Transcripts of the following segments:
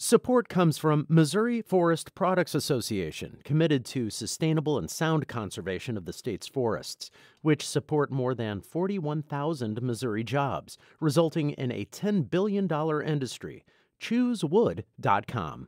Support comes from Missouri Forest Products Association, committed to sustainable and sound conservation of the state's forests, which support more than 41,000 Missouri jobs, resulting in a $10 billion industry. ChooseWood.com.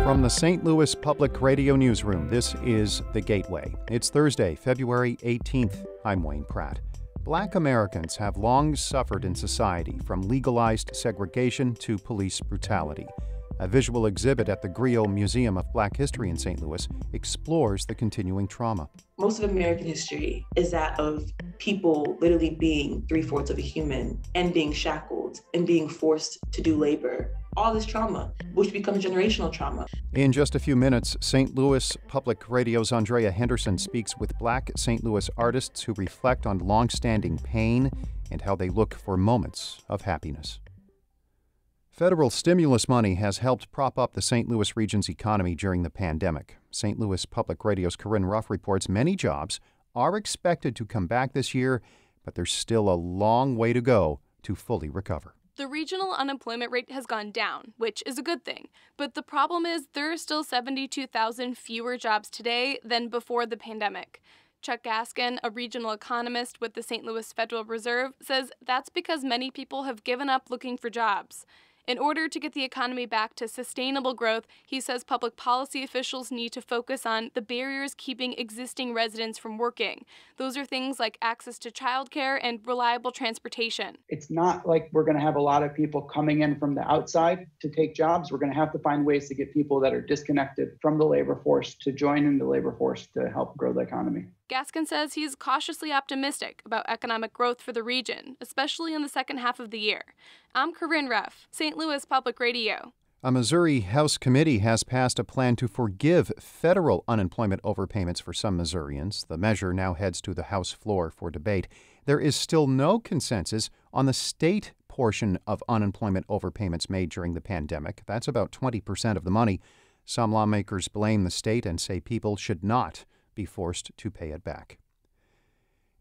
From the St. Louis Public Radio Newsroom, this is The Gateway. It's Thursday, February 18th. I'm Wayne Pratt. Black Americans have long suffered in society, from legalized segregation to police brutality. A visual exhibit at the Griot Museum of Black History in St. Louis explores the continuing trauma. Most of American history is that of people literally being three-fourths of a human and being shackled and being forced to do labor. All this trauma, which becomes generational trauma. In just a few minutes, St. Louis Public Radio's Andrea Henderson speaks with Black St. Louis artists who reflect on long-standing pain and how they look for moments of happiness. Federal stimulus money has helped prop up the St. Louis region's economy during the pandemic. St. Louis Public Radio's Corinne Ruff reports many jobs are expected to come back this year, but there's still a long way to go to fully recover. The regional unemployment rate has gone down, which is a good thing. But the problem is there are still 72,000 fewer jobs today than before the pandemic. Chuck Gaskin, a regional economist with the St. Louis Federal Reserve, says that's because many people have given up looking for jobs. In order to get the economy back to sustainable growth, he says public policy officials need to focus on the barriers keeping existing residents from working. Those are things like access to childcare and reliable transportation. It's not like we're going to have a lot of people coming in from the outside to take jobs. We're going to have to find ways to get people that are disconnected from the labor force to join in the labor force to help grow the economy. Gaskin says he's cautiously optimistic about economic growth for the region, especially in the second half of the year. I'm Corinne Ruff, St. Louis Public Radio. A Missouri House committee has passed a plan to forgive federal unemployment overpayments for some Missourians. The measure now heads to the House floor for debate. There is still no consensus on the state portion of unemployment overpayments made during the pandemic. That's about 20% of the money. Some lawmakers blame the state and say people should not be forced to pay it back.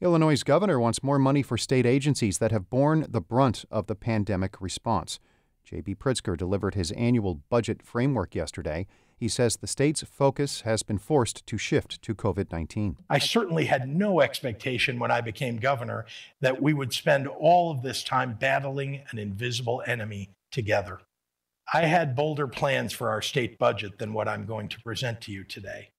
Illinois' governor wants more money for state agencies that have borne the brunt of the pandemic response. J.B. Pritzker delivered his annual budget framework yesterday. He says the state's focus has been forced to shift to COVID-19. I certainly had no expectation when I became governor that we would spend all of this time battling an invisible enemy together. I had bolder plans for our state budget than what I'm going to present to you today.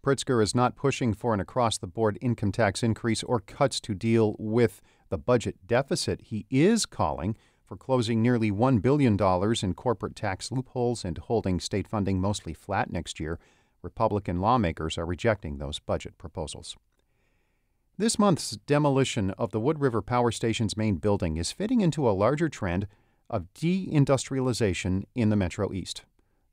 Pritzker is not pushing for an across-the-board income tax increase or cuts to deal with the budget deficit. He is calling for closing nearly $1 billion in corporate tax loopholes and holding state funding mostly flat next year. Republican lawmakers are rejecting those budget proposals. This month's demolition of the Wood River Power Station's main building is fitting into a larger trend of deindustrialization in the Metro East.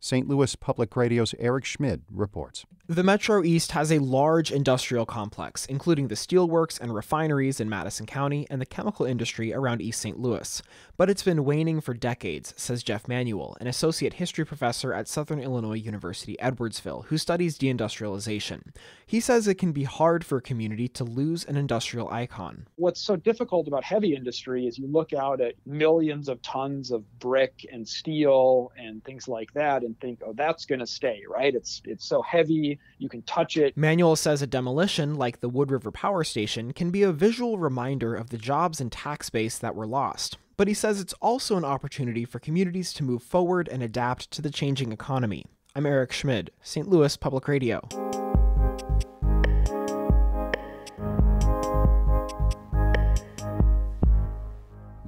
St. Louis Public Radio's Eric Schmid reports. The Metro East has a large industrial complex, including the steelworks and refineries in Madison County and the chemical industry around East St. Louis. But it's been waning for decades, says Jeff Manuel, an associate history professor at Southern Illinois University Edwardsville, who studies deindustrialization. He says it can be hard for a community to lose an industrial icon. What's so difficult about heavy industry is you look out at millions of tons of brick and steel and things like that and think, oh, that's going to stay, right? It's so heavy, you can touch it. Manuel says a demolition like the Wood River Power Station can be a visual reminder of the jobs and tax base that were lost. But he says it's also an opportunity for communities to move forward and adapt to the changing economy. I'm Eric Schmid, St. Louis Public Radio.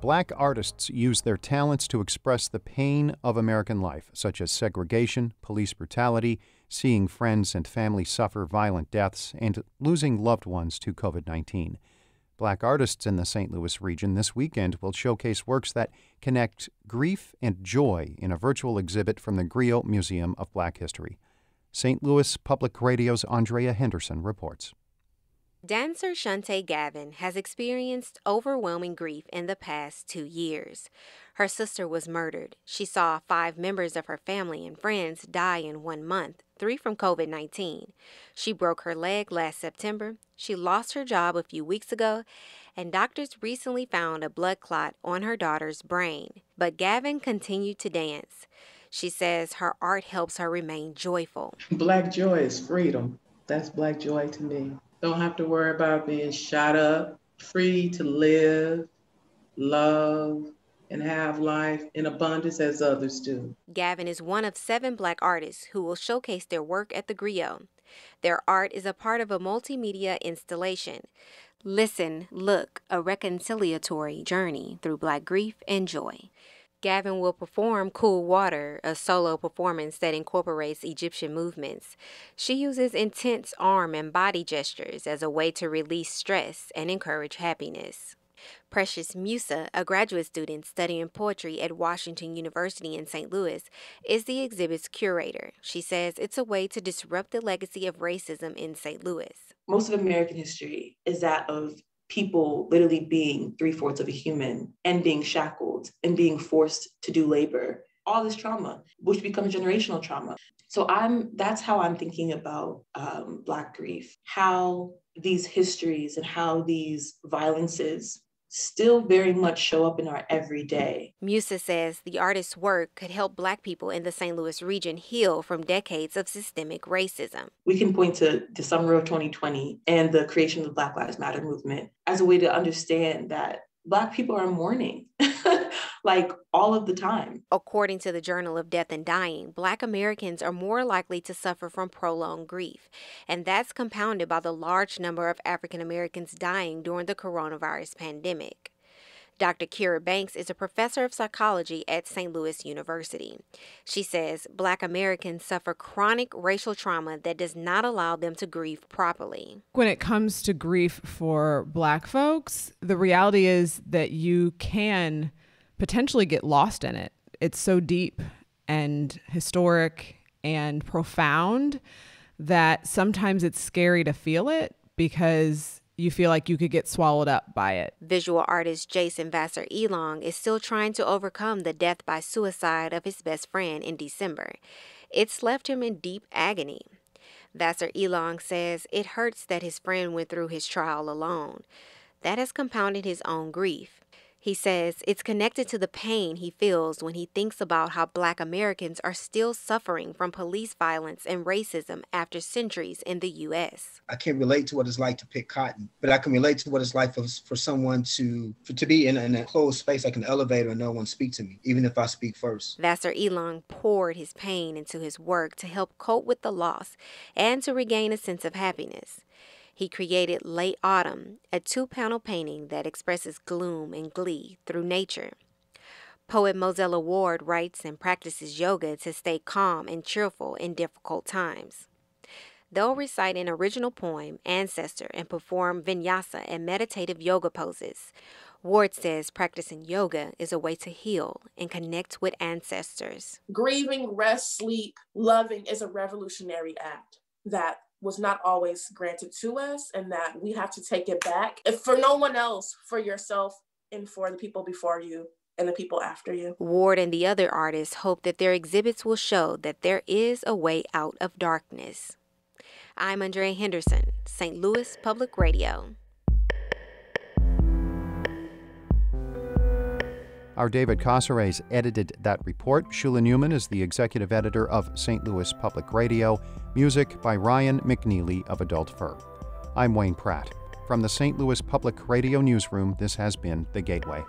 Black artists use their talents to express the pain of American life, such as segregation, police brutality, seeing friends and family suffer violent deaths, and losing loved ones to COVID-19. Black artists in the St. Louis region this weekend will showcase works that connect grief and joy in a virtual exhibit from the Griot Museum of Black History. St. Louis Public Radio's Andrea Henderson reports. Dancer Shantae Gavin has experienced overwhelming grief in the past 2 years. Her sister was murdered. She saw 5 members of her family and friends die in 1 month, 3 from COVID-19. She broke her leg last September. She lost her job a few weeks ago, and doctors recently found a blood clot on her daughter's brain. But Gavin continued to dance. She says her art helps her remain joyful. Black joy is freedom. That's Black joy to me. Don't have to worry about being shot up, free to live, love, and have life in abundance as others do. Gavin is one of 7 Black artists who will showcase their work at the Griot. Their art is a part of a multimedia installation. Listen, Look, a reconciliatory journey through Black grief and joy. Gavin will perform Cool Water, a solo performance that incorporates Egyptian movements. She uses intense arm and body gestures as a way to release stress and encourage happiness. Precious Musa, a graduate student studying poetry at Washington University in St. Louis, is the exhibit's curator. She says it's a way to disrupt the legacy of racism in St. Louis. Most of American history is that of people literally being 3/4 of a human and being shackled and being forced to do labor. All this trauma, which becomes generational trauma. So that's how I'm thinking about Black grief, how these histories and how these violences still very much show up in our everyday. Musa says the artist's work could help Black people in the St. Louis region heal from decades of systemic racism. We can point to the summer of 2020 and the creation of the Black Lives Matter movement as a way to understand that Black people are mourning, like all of the time. According to the Journal of Death and Dying, Black Americans are more likely to suffer from prolonged grief, and that's compounded by the large number of African Americans dying during the coronavirus pandemic. Dr. Kira Banks is a professor of psychology at St. Louis University. She says Black Americans suffer chronic racial trauma that does not allow them to grieve properly. When it comes to grief for Black folks, the reality is that you can potentially get lost in it. It's so deep and historic and profound that sometimes it's scary to feel it because you feel like you could get swallowed up by it. Visual artist Jason Vassar Elong is still trying to overcome the death by suicide of his best friend in December. It's left him in deep agony. Vassar Elong says it hurts that his friend went through his trial alone. That has compounded his own grief. He says it's connected to the pain he feels when he thinks about how Black Americans are still suffering from police violence and racism after centuries in the U.S. I can't relate to what it's like to pick cotton, but I can relate to what it's like for someone to be in a closed space like an elevator and no one speak to me, even if I speak first. Vassar Elong poured his pain into his work to help cope with the loss and to regain a sense of happiness. He created Late Autumn, a 2-panel painting that expresses gloom and glee through nature. Poet Mozella Ward writes and practices yoga to stay calm and cheerful in difficult times. They'll recite an original poem, Ancestor, and perform vinyasa and meditative yoga poses. Ward says practicing yoga is a way to heal and connect with ancestors. Grieving, rest, sleep, loving is a revolutionary act that was not always granted to us, and that we have to take it back. If for no one else, for yourself and for the people before you and the people after you. Ward and the other artists hope that their exhibits will show that there is a way out of darkness. I'm Andrea Henderson, St. Louis Public Radio. Our David Casares edited that report. Shula Newman is the executive editor of St. Louis Public Radio. Music by Ryan McNeely of Adult Fur. I'm Wayne Pratt. From the St. Louis Public Radio newsroom, this has been The Gateway.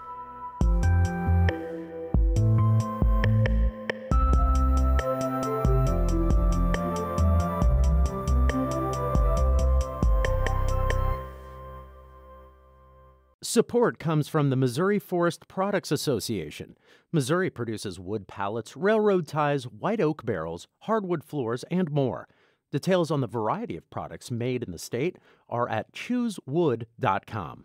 Support comes from the Missouri Forest Products Association. Missouri produces wood pallets, railroad ties, white oak barrels, hardwood floors, and more. Details on the variety of products made in the state are at choosewood.com.